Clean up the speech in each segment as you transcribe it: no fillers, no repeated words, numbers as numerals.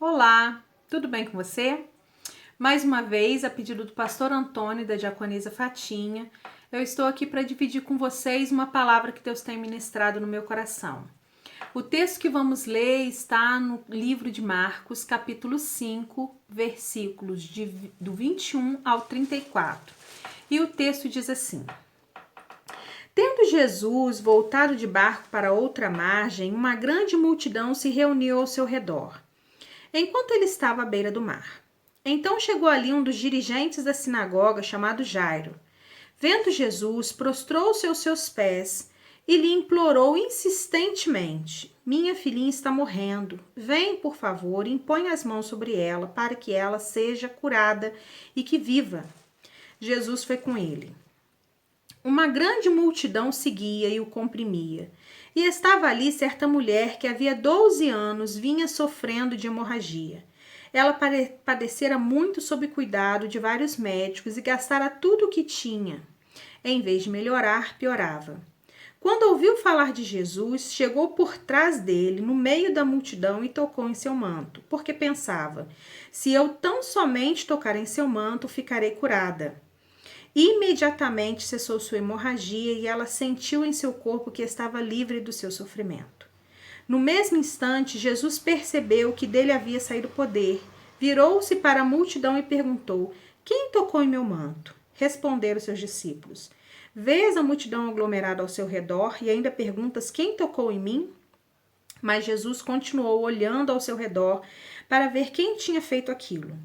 Olá, tudo bem com você? Mais uma vez, a pedido do pastor Antônio e da diaconisa Fatinha, eu estou aqui para dividir com vocês uma palavra que Deus tem ministrado no meu coração. O texto que vamos ler está no livro de Marcos, capítulo 5, versículos do 21 ao 34. E o texto diz assim: Tendo Jesus voltado de barco para outra margem, uma grande multidão se reuniu ao seu redor, enquanto ele estava à beira do mar. Então chegou ali um dos dirigentes da sinagoga, chamado Jairo. Vendo Jesus, prostrou-se aos seus pés e lhe implorou insistentemente: Minha filhinha está morrendo. Vem, por favor, e impõe as mãos sobre ela, para que ela seja curada e que viva. Jesus foi com ele. Uma grande multidão seguia e o comprimia. E estava ali certa mulher que havia 12 anos vinha sofrendo de hemorragia. Ela padecera muito sob cuidado de vários médicos e gastara tudo o que tinha. Em vez de melhorar, piorava. Quando ouviu falar de Jesus, chegou por trás dele, no meio da multidão, e tocou em seu manto, porque pensava: se eu tão somente tocar em seu manto, ficarei curada. Imediatamente cessou sua hemorragia e ela sentiu em seu corpo que estava livre do seu sofrimento. No mesmo instante, Jesus percebeu que dele havia saído poder, virou-se para a multidão e perguntou: Quem tocou em meu manto? Responderam seus discípulos: Vês a multidão aglomerada ao seu redor e ainda perguntas: Quem tocou em mim? Mas Jesus continuou olhando ao seu redor para ver quem tinha feito aquilo.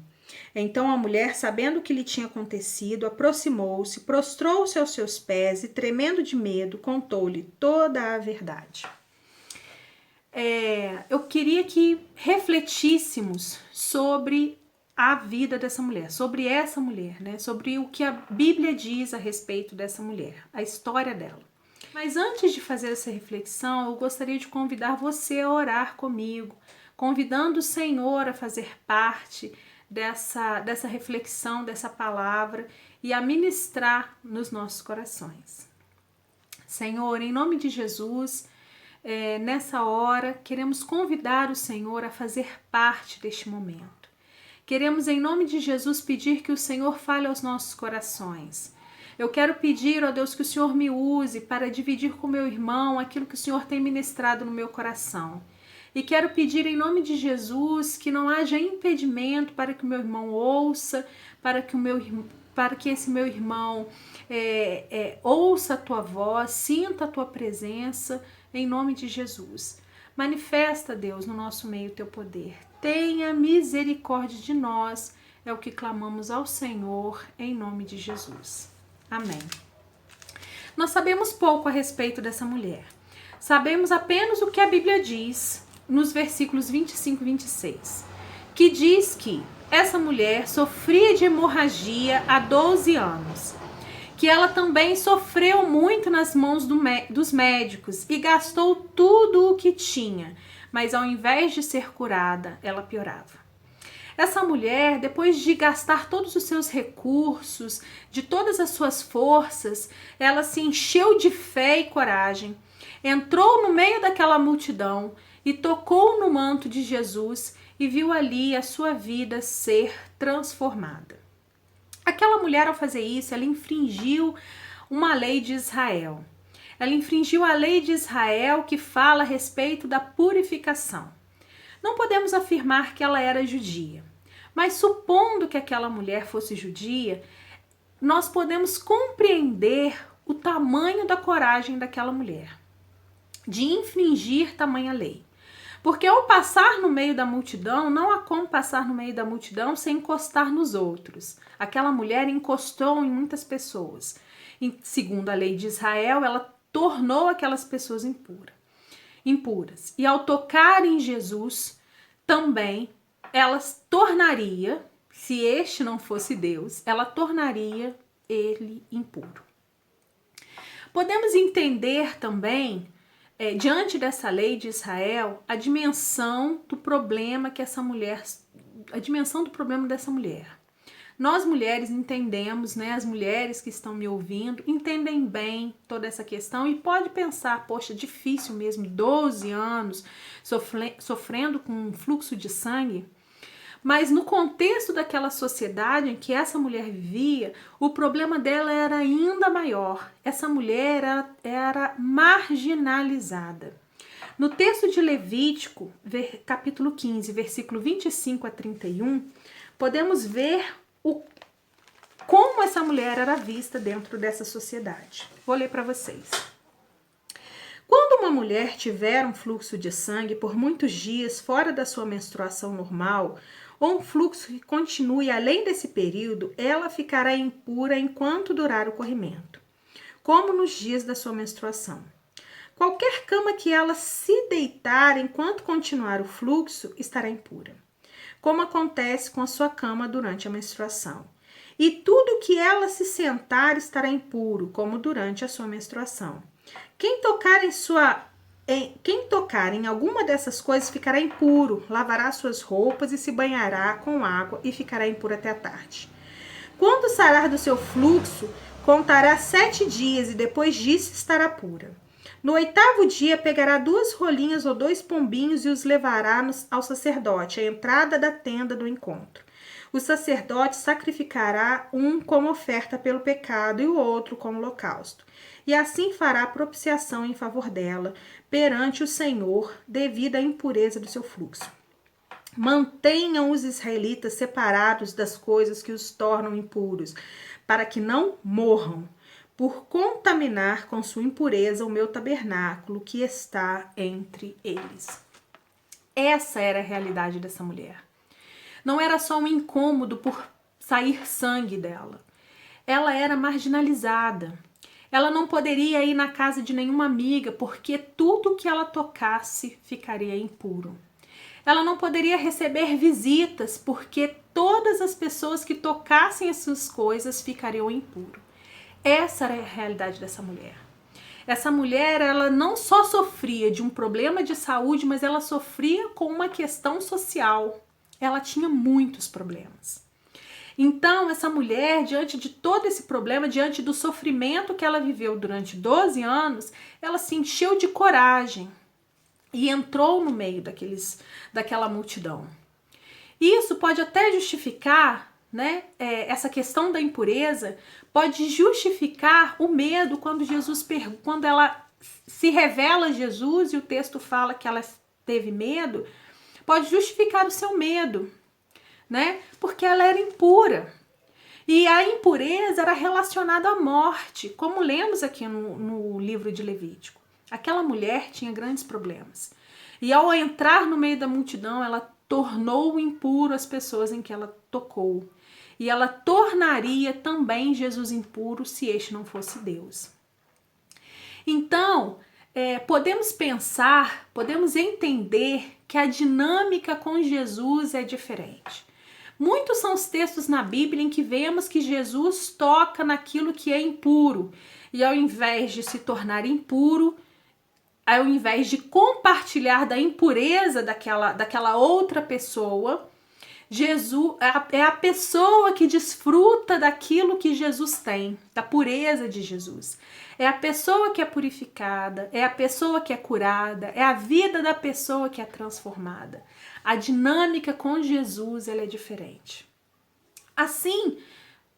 Então a mulher, sabendo o que lhe tinha acontecido, aproximou-se, prostrou-se aos seus pés e, tremendo de medo, contou-lhe toda a verdade. Eu queria que refletíssemos sobre a vida dessa mulher, sobre essa mulher, né? Sobre o que a Bíblia diz a respeito dessa mulher, a história dela. Mas antes de fazer essa reflexão, eu gostaria de convidar você a orar comigo, convidando o Senhor a fazer parte dessa reflexão, dessa palavra e a ministrar nos nossos corações. Senhor, em nome de Jesus, nessa hora, queremos convidar o Senhor a fazer parte deste momento. Queremos, em nome de Jesus, pedir que o Senhor fale aos nossos corações. Eu quero pedir, ó Deus, que o Senhor me use para dividir com meu irmão aquilo que o Senhor tem ministrado no meu coração. E quero pedir em nome de Jesus que não haja impedimento para que o meu irmão ouça, para que esse meu irmão ouça a tua voz, sinta a tua presença, em nome de Jesus. Manifesta, Deus, no nosso meio o teu poder. Tenha misericórdia de nós, é o que clamamos ao Senhor, em nome de Jesus. Amém. Nós sabemos pouco a respeito dessa mulher. Sabemos apenas o que a Bíblia diz nos versículos 25 e 26, que diz que essa mulher sofria de hemorragia há 12 anos, que ela também sofreu muito nas mãos dos médicos e gastou tudo o que tinha, mas ao invés de ser curada, ela piorava. Essa mulher, depois de gastar todos os seus recursos, de todas as suas forças, ela se encheu de fé e coragem, entrou no meio daquela multidão e tocou no manto de Jesus e viu ali a sua vida ser transformada. Aquela mulher, ao fazer isso, ela infringiu uma lei de Israel. Ela infringiu a lei de Israel que fala a respeito da purificação. Não podemos afirmar que ela era judia, mas supondo que aquela mulher fosse judia, nós podemos compreender o tamanho da coragem daquela mulher de infringir tamanha lei. Porque ao passar no meio da multidão, não há como passar no meio da multidão sem encostar nos outros. Aquela mulher encostou em muitas pessoas. E, segundo a lei de Israel, ela tornou aquelas pessoas impuras. E ao tocar em Jesus, também elas tornaria, se este não fosse Deus, ela tornaria ele impuro. Podemos entender também, diante dessa lei de Israel, a dimensão do problema dessa mulher. Nós mulheres entendemos, né? As mulheres que estão me ouvindo entendem bem toda essa questão e pode pensar, poxa, difícil mesmo, 12 anos sofrendo com um fluxo de sangue. Mas no contexto daquela sociedade em que essa mulher vivia, o problema dela era ainda maior. Essa mulher era marginalizada. No texto de Levítico, capítulo 15, versículo 25 a 31, podemos ver como essa mulher era vista dentro dessa sociedade. Vou ler para vocês. Quando uma mulher tiver um fluxo de sangue por muitos dias fora da sua menstruação normal, ou um fluxo que continue além desse período, ela ficará impura enquanto durar o corrimento, como nos dias da sua menstruação. Qualquer cama que ela se deitar enquanto continuar o fluxo estará impura, como acontece com a sua cama durante a menstruação. E tudo que ela se sentar estará impuro, como durante a sua menstruação. Quem tocar em alguma dessas coisas ficará impuro, lavará suas roupas e se banhará com água e ficará impuro até a tarde. Quando sarar do seu fluxo, contará 7 dias e depois disso estará pura. No 8º dia pegará 2 rolinhas ou 2 pombinhos e os levará ao sacerdote, à entrada da tenda do encontro. O sacerdote sacrificará um como oferta pelo pecado e o outro como holocausto. E assim fará propiciação em favor dela perante o Senhor devido à impureza do seu fluxo. Mantenham os israelitas separados das coisas que os tornam impuros, para que não morram por contaminar com sua impureza o meu tabernáculo que está entre eles. Essa era a realidade dessa mulher. Não era só um incômodo por sair sangue dela. Ela era marginalizada. Ela não poderia ir na casa de nenhuma amiga porque tudo que ela tocasse ficaria impuro. Ela não poderia receber visitas porque todas as pessoas que tocassem essas coisas ficariam impuras. Essa era a realidade dessa mulher. Essa mulher, ela não só sofria de um problema de saúde, mas ela sofria com uma questão social. Ela tinha muitos problemas. Então, essa mulher, diante de todo esse problema, diante do sofrimento que ela viveu durante 12 anos, ela se encheu de coragem e entrou no meio daquela multidão. Isso pode até justificar, né, essa questão da impureza, pode justificar o medo quando ela se revela a Jesus e o texto fala que ela teve medo, pode justificar o seu medo, né? Porque ela era impura. E a impureza era relacionada à morte, como lemos aqui no livro de Levítico. Aquela mulher tinha grandes problemas. E ao entrar no meio da multidão, ela tornou impuro as pessoas em que ela tocou. E ela tornaria também Jesus impuro se este não fosse Deus. Então, podemos pensar, podemos entender que a dinâmica com Jesus é diferente. Muitos são os textos na Bíblia em que vemos que Jesus toca naquilo que é impuro. E ao invés de se tornar impuro, ao invés de compartilhar da impureza daquela outra pessoa, Jesus é a pessoa que desfruta daquilo que Jesus tem, da pureza de Jesus. É a pessoa que é purificada, é a pessoa que é curada, é a vida da pessoa que é transformada. A dinâmica com Jesus, ela é diferente. Assim,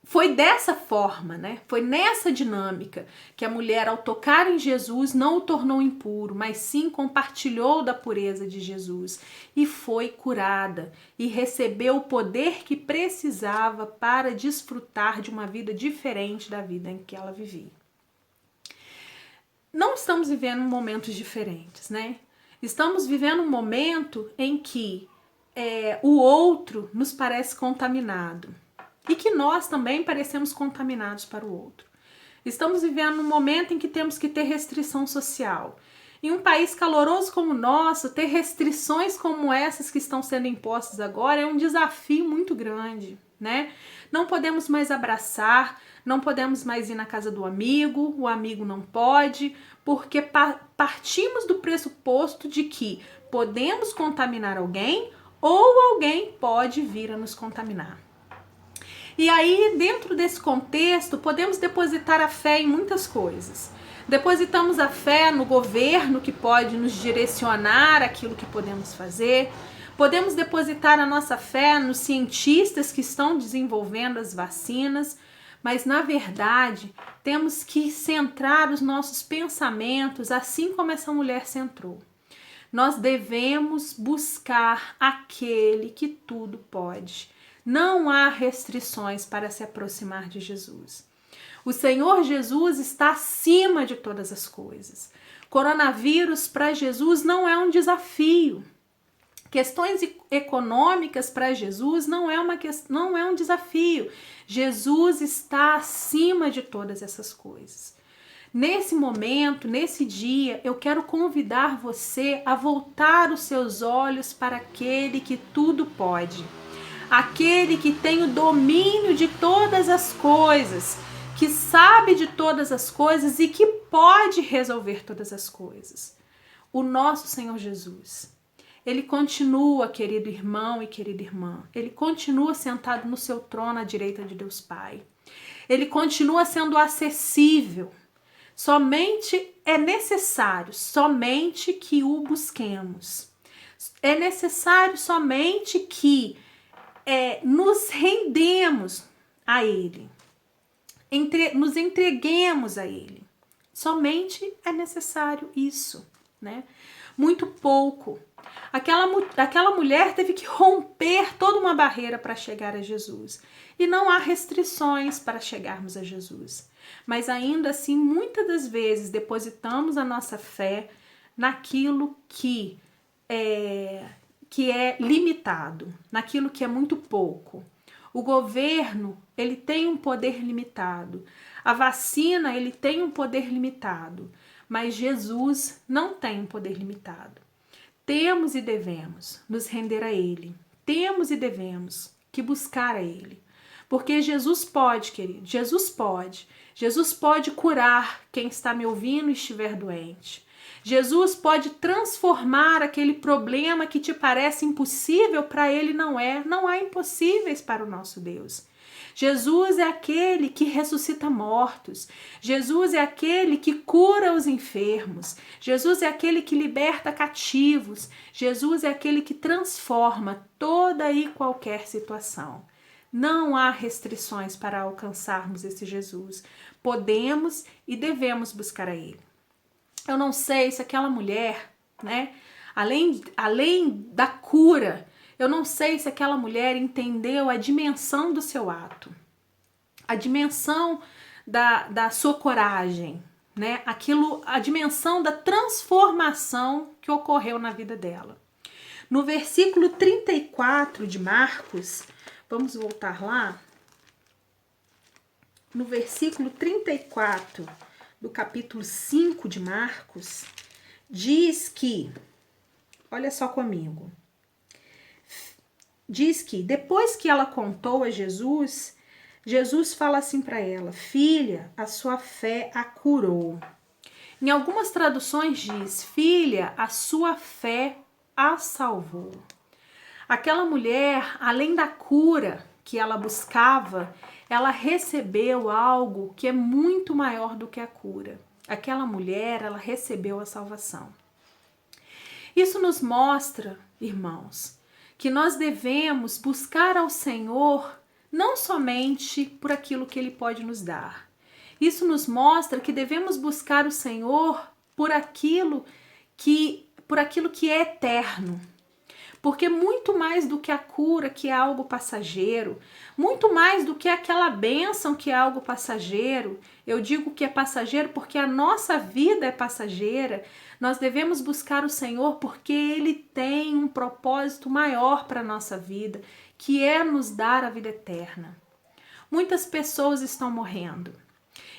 foi dessa forma, né? Foi nessa dinâmica que a mulher, ao tocar em Jesus, não o tornou impuro, mas sim compartilhou da pureza de Jesus e foi curada e recebeu o poder que precisava para desfrutar de uma vida diferente da vida em que ela vivia. Não estamos vivendo momentos diferentes, né? Estamos vivendo um momento em que o outro nos parece contaminado. E que nós também parecemos contaminados para o outro. Estamos vivendo um momento em que temos que ter restrição social. Em um país caloroso como o nosso, ter restrições como essas que estão sendo impostas agora é um desafio muito grande, né? Não podemos mais abraçar, não podemos mais ir na casa do amigo, o amigo não pode, porque partimos do pressuposto de que podemos contaminar alguém ou alguém pode vir a nos contaminar. E aí, dentro desse contexto, podemos depositar a fé em muitas coisas. Depositamos a fé no governo que pode nos direcionar aquilo que podemos fazer. Podemos depositar a nossa fé nos cientistas que estão desenvolvendo as vacinas, mas na verdade temos que centrar os nossos pensamentos assim como essa mulher centrou. Nós devemos buscar aquele que tudo pode. Não há restrições para se aproximar de Jesus. O Senhor Jesus está acima de todas as coisas. Coronavírus para Jesus não é um desafio. Questões econômicas para Jesus não é um desafio. Jesus está acima de todas essas coisas. Nesse momento, nesse dia, eu quero convidar você a voltar os seus olhos para aquele que tudo pode. Aquele que tem o domínio de todas as coisas, que sabe de todas as coisas e que pode resolver todas as coisas. O nosso Senhor Jesus. Ele continua, querido irmão e querida irmã, ele continua sentado no seu trono à direita de Deus Pai. Ele continua sendo acessível. Somente é necessário, somente que o busquemos. É necessário somente que nos rendemos a Ele. Nos entreguemos a Ele. Somente é necessário isso, né? Muito pouco. Aquela mulher teve que romper toda uma barreira para chegar a Jesus. E não há restrições para chegarmos a Jesus. Mas ainda assim, muitas das vezes, depositamos a nossa fé naquilo que é limitado, naquilo que é muito pouco. O governo, ele tem um poder limitado. A vacina, ele tem um poder limitado. Mas Jesus não tem um poder limitado. Temos e devemos nos render a Ele. Temos e devemos que buscar a Ele. Porque Jesus pode, querido, Jesus pode. Jesus pode curar quem está me ouvindo e estiver doente. Jesus pode transformar aquele problema que te parece impossível, para Ele não é. Não há impossíveis para o nosso Deus. Jesus é aquele que ressuscita mortos. Jesus é aquele que cura os enfermos. Jesus é aquele que liberta cativos. Jesus é aquele que transforma toda e qualquer situação. Não há restrições para alcançarmos esse Jesus. Podemos e devemos buscar a Ele. Eu não sei se aquela mulher, né, além da cura, eu não sei se aquela mulher entendeu a dimensão do seu ato, a dimensão da sua coragem, né? A dimensão da transformação que ocorreu na vida dela. No versículo 34 de Marcos, vamos voltar lá. No versículo 34 do capítulo 5 de Marcos, diz que, olha só comigo, diz que depois que ela contou a Jesus, Jesus fala assim para ela: filha, a sua fé a curou. Em algumas traduções diz: filha, a sua fé a salvou. Aquela mulher, além da cura que ela buscava, ela recebeu algo que é muito maior do que a cura. Aquela mulher, ela recebeu a salvação. Isso nos mostra, irmãos, que nós devemos buscar ao Senhor não somente por aquilo que Ele pode nos dar. Isso nos mostra que devemos buscar o Senhor por aquilo que é eterno. Porque muito mais do que a cura, que é algo passageiro, muito mais do que aquela bênção que é algo passageiro, eu digo que é passageiro porque a nossa vida é passageira, nós devemos buscar o Senhor porque Ele tem um propósito maior para a nossa vida, que é nos dar a vida eterna. Muitas pessoas estão morrendo.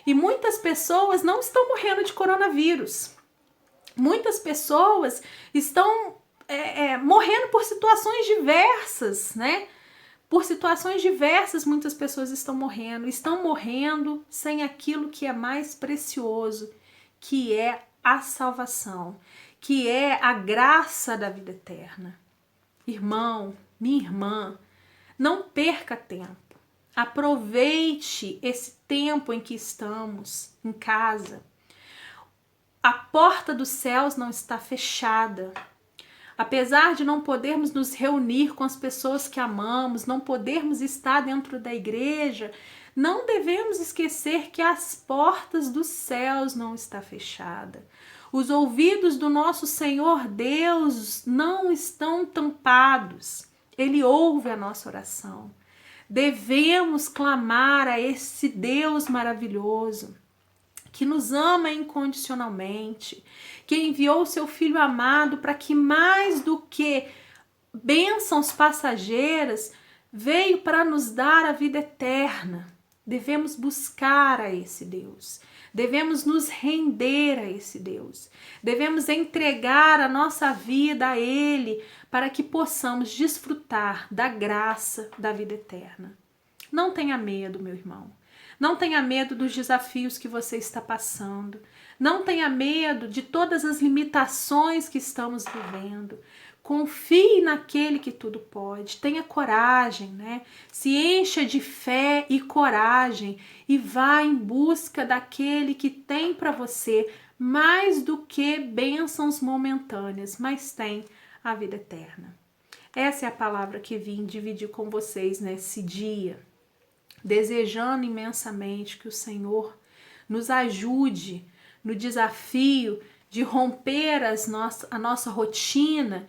E muitas pessoas não estão morrendo de coronavírus. Muitas pessoas estão morrendo por situações diversas, né? Por situações diversas, muitas pessoas estão morrendo sem aquilo que é mais precioso, que é a salvação, que é a graça da vida eterna. Irmão, minha irmã, não perca tempo. Aproveite esse tempo em que estamos em casa. A porta dos céus não está fechada. Apesar de não podermos nos reunir com as pessoas que amamos, não podermos estar dentro da igreja, não devemos esquecer que as portas dos céus não estão fechadas. Os ouvidos do nosso Senhor Deus não estão tampados. Ele ouve a nossa oração. Devemos clamar a esse Deus maravilhoso, que nos ama incondicionalmente, que enviou seu Filho amado para que mais do que bênçãos passageiras, veio para nos dar a vida eterna. Devemos buscar a esse Deus, devemos nos render a esse Deus, devemos entregar a nossa vida a Ele para que possamos desfrutar da graça da vida eterna. Não tenha medo, meu irmão. Não tenha medo dos desafios que você está passando. Não tenha medo de todas as limitações que estamos vivendo. Confie naquele que tudo pode. Tenha coragem, né? Se encha de fé e coragem e vá em busca daquele que tem para você mais do que bênçãos momentâneas, mas tem a vida eterna. Essa é a palavra que vim dividir com vocês nesse dia, desejando imensamente que o Senhor nos ajude no desafio de romper a nossa rotina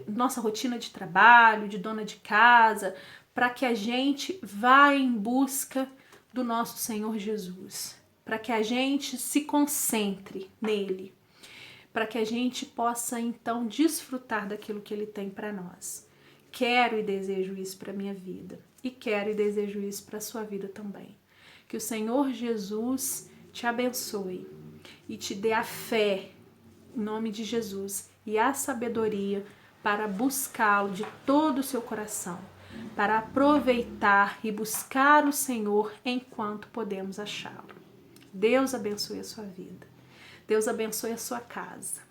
nossa rotina de trabalho, de dona de casa, para que a gente vá em busca do nosso Senhor Jesus, para que a gente se concentre nele, para que a gente possa então desfrutar daquilo que ele tem para nós. Quero e desejo isso para minha vida e quero e desejo isso para a sua vida também. Que o Senhor Jesus te abençoe e te dê a fé, em nome de Jesus, e a sabedoria para buscá-lo de todo o seu coração, para aproveitar e buscar o Senhor enquanto podemos achá-lo. Deus abençoe a sua vida. Deus abençoe a sua casa.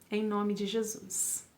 Em nome de Jesus.